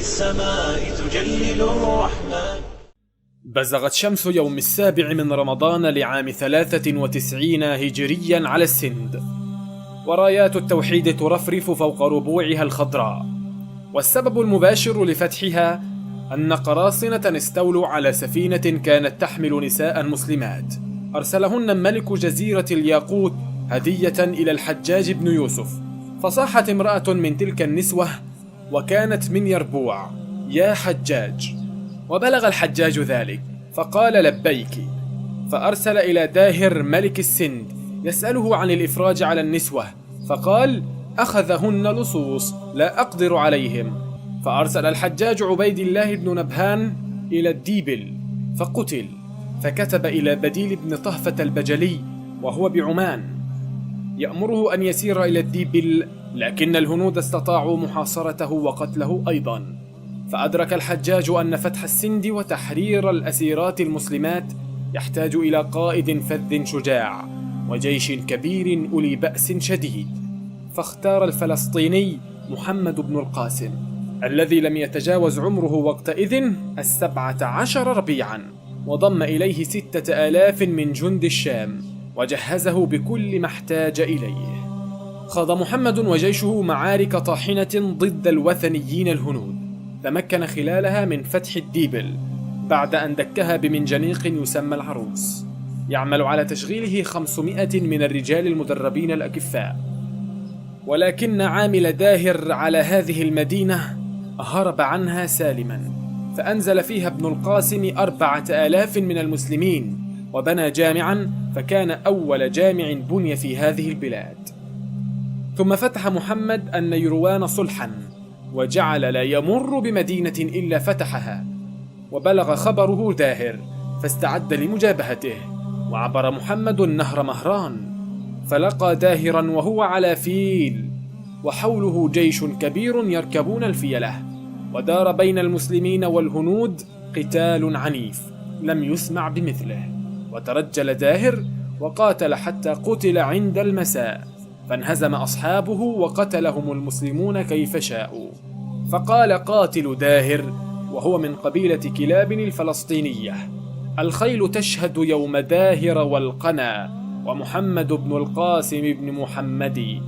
السماء تجلل الرحمن. بزغت شمس يوم 7 من رمضان لعام 93 هجريا على السند، ورايات التوحيد ترفرف فوق ربوعها الخضراء. والسبب المباشر لفتحها أن قراصنة استولوا على سفينة كانت تحمل نساء مسلمات، أرسلهن ملك جزيرة الياقوت هدية إلى الحجاج بن يوسف. فصاحت امرأة من تلك النسوة وكانت من يربوع: يا حجاج. وبلغ الحجاج ذلك فقال: لبيك. فأرسل إلى داهر ملك السند يسأله عن الإفراج على النسوة، فقال: أخذهن لصوص لا أقدر عليهم. فأرسل الحجاج عبيد الله بن نبهان إلى الديبل فقتل، فكتب إلى بديل بن طهفة البجلي وهو بعمان يأمره أن يسير إلى الديبل، لكن الهنود استطاعوا محاصرته وقتله أيضا. فأدرك الحجاج أن فتح السند وتحرير الأسيرات المسلمات يحتاج إلى قائد فذ شجاع وجيش كبير أولي بأس شديد، فاختار الفلسطيني محمد بن القاسم الذي لم يتجاوز عمره وقتئذ 17 ربيعا، وضم إليه 6000 من جند الشام وجهزه بكل ما احتاج إليه. خاض محمد وجيشه معارك طاحنة ضد الوثنيين الهنود، تمكن خلالها من فتح الديبل بعد أن دكها بمنجنيق يسمى العروس، يعمل على تشغيله 500 من الرجال المدربين الأكفاء. ولكن عامل داهر على هذه المدينة هرب عنها سالما، فأنزل فيها ابن القاسم 4000 من المسلمين وبنى جامعا، فكان أول جامع بني في هذه البلاد. ثم فتح محمد النيروان صلحا، وجعل لا يمر بمدينة إلا فتحها. وبلغ خبره داهر فاستعد لمجابهته، وعبر محمد النهر مهران، فلقى داهرا وهو على فيل وحوله جيش كبير يركبون الفيلة، ودار بين المسلمين والهنود قتال عنيف لم يسمع بمثله. وترجل داهر وقاتل حتى قتل عند المساء، فانهزم أصحابه وقتلهم المسلمون كيف شاءوا. فقال قاتل داهر وهو من قبيلة كلاب الفلسطينية: الخيل تشهد يوم داهر والقنا، ومحمد بن القاسم بن محمد،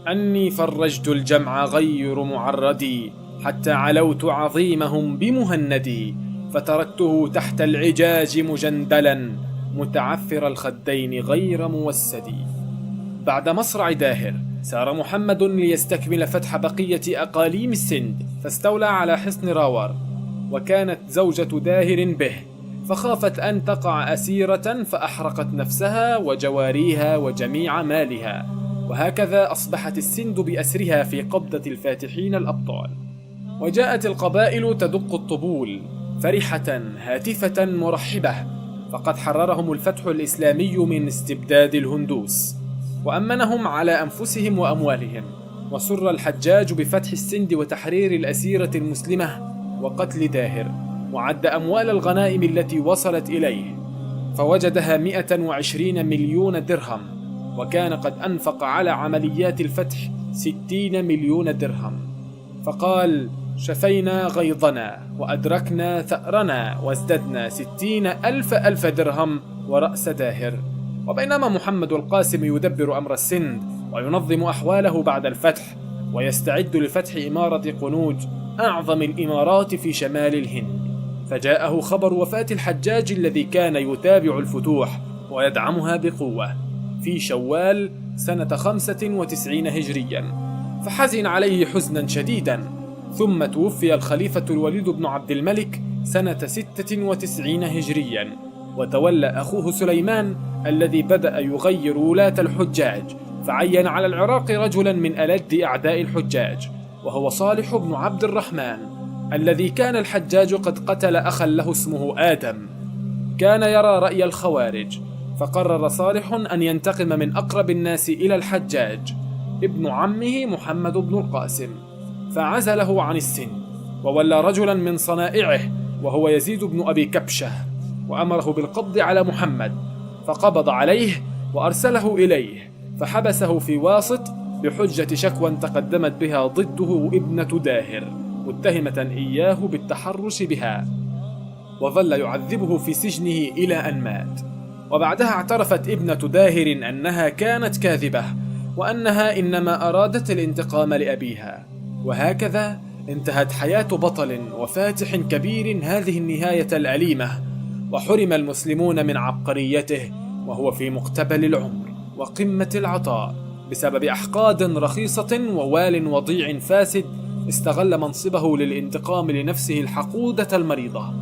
أني فرجت الجمع غير معردي، حتى علوت عظيمهم بمهندي، فتركته تحت العجاج مجندلا، متعفر الخدين غير موسد. بعد مصرع داهر سار محمد ليستكمل فتح بقية أقاليم السند، فاستولى على حصن راور، وكانت زوجة داهر به، فخافت أن تقع أسيرة فأحرقت نفسها وجواريها وجميع مالها. وهكذا أصبحت السند بأسرها في قبضة الفاتحين الأبطال. وجاءت القبائل تدق الطبول فرحة هاتفة مرحبة، فقد حررهم الفتح الإسلامي من استبداد الهندوس، وأمنهم على أنفسهم وأموالهم. وسر الحجاج بفتح السند وتحرير الأسيرة المسلمة وقتل داهر، وعد أموال الغنائم التي وصلت إليه، فوجدها 120 مليون درهم، وكان قد أنفق على عمليات الفتح 60 مليون درهم. فقال: شفينا غيظنا وأدركنا ثأرنا وازددنا 60 ألف درهم ورأس داهر. وبينما محمد القاسم يدبر أمر السند وينظم أحواله بعد الفتح، ويستعد لفتح إمارة قنوج أعظم الإمارات في شمال الهند، فجاءه خبر وفاة الحجاج الذي كان يتابع الفتوح ويدعمها بقوة في شوال سنة 95 هجريا، فحزن عليه حزنا شديدا. ثم توفي الخليفة الوليد بن عبد الملك سنة 96 هجريا، وتولى أخوه سليمان الذي بدأ يغير ولاة الحجاج، فعين على العراق رجلا من ألد أعداء الحجاج، وهو صالح بن عبد الرحمن، الذي كان الحجاج قد قتل أخا له اسمه آدم، كان يرى رأي الخوارج. فقرر صالح أن ينتقم من أقرب الناس إلى الحجاج، ابن عمه محمد بن القاسم، فعزله عن السن، وولى رجلا من صنائعه وهو يزيد بن أبي كبشة، وأمره بالقبض على محمد، فقبض عليه وأرسله إليه، فحبسه في واسط بحجة شكوى تقدمت بها ضده ابنة داهر، متهمة إياه بالتحرش بها، وظل يعذبه في سجنه إلى أن مات. وبعدها اعترفت ابنة داهر أنها كانت كاذبة، وأنها إنما أرادت الانتقام لأبيها. وهكذا انتهت حياة بطل وفاتح كبير هذه النهاية الأليمة، وحرم المسلمون من عبقريته وهو في مقتبل العمر وقمة العطاء بسبب أحقاد رخيصة ووال وضيع فاسد استغل منصبه للانتقام لنفسه الحقودة المريضة.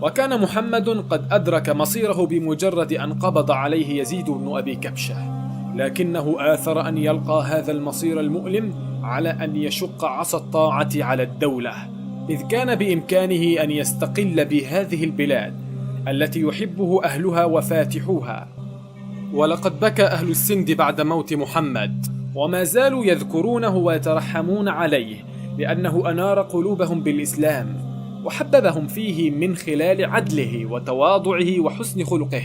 وكان محمد قد أدرك مصيره بمجرد أن قبض عليه يزيد بن أبي كبشة، لكنه آثر أن يلقى هذا المصير المؤلم على أن يشق عصا الطاعة على الدولة، إذ كان بإمكانه أن يستقل بهذه البلاد التي يحبه أهلها وفاتحوها. ولقد بكى أهل السند بعد موت محمد، وما زالوا يذكرونه ويترحمون عليه، لأنه أنار قلوبهم بالإسلام وحببهم فيه من خلال عدله وتواضعه وحسن خلقه،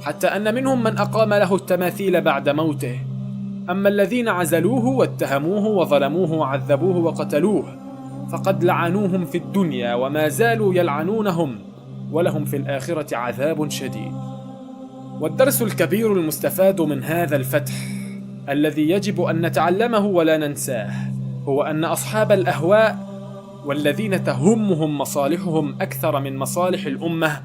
حتى أن منهم من أقام له التماثيل بعد موته. أما الذين عزلوه واتهموه وظلموه وعذبوه وقتلوه فقد لعنوهم في الدنيا وما زالوا يلعنونهم، ولهم في الآخرة عذاب شديد. والدرس الكبير المستفاد من هذا الفتح الذي يجب أن نتعلمه ولا ننساه هو أن أصحاب الأهواء والذين تهمهم مصالحهم أكثر من مصالح الأمة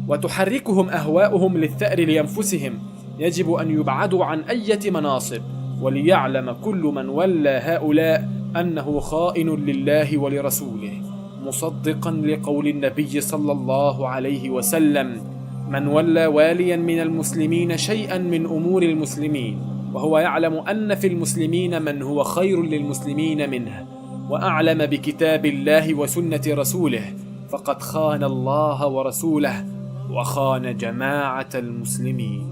وتحركهم أهواؤهم للثأر لأنفسهم يجب أن يبعدوا عن أي مناصب، وليعلم كل من ولى هؤلاء أنه خائن لله ولرسوله، مصدقا لقول النبي صلى الله عليه وسلم: من ولى واليا من المسلمين شيئا من أمور المسلمين وهو يعلم أن في المسلمين من هو خير للمسلمين منه وأعلم بكتاب الله وسنة رسوله، فقد خان الله ورسوله وخان جماعة المسلمين.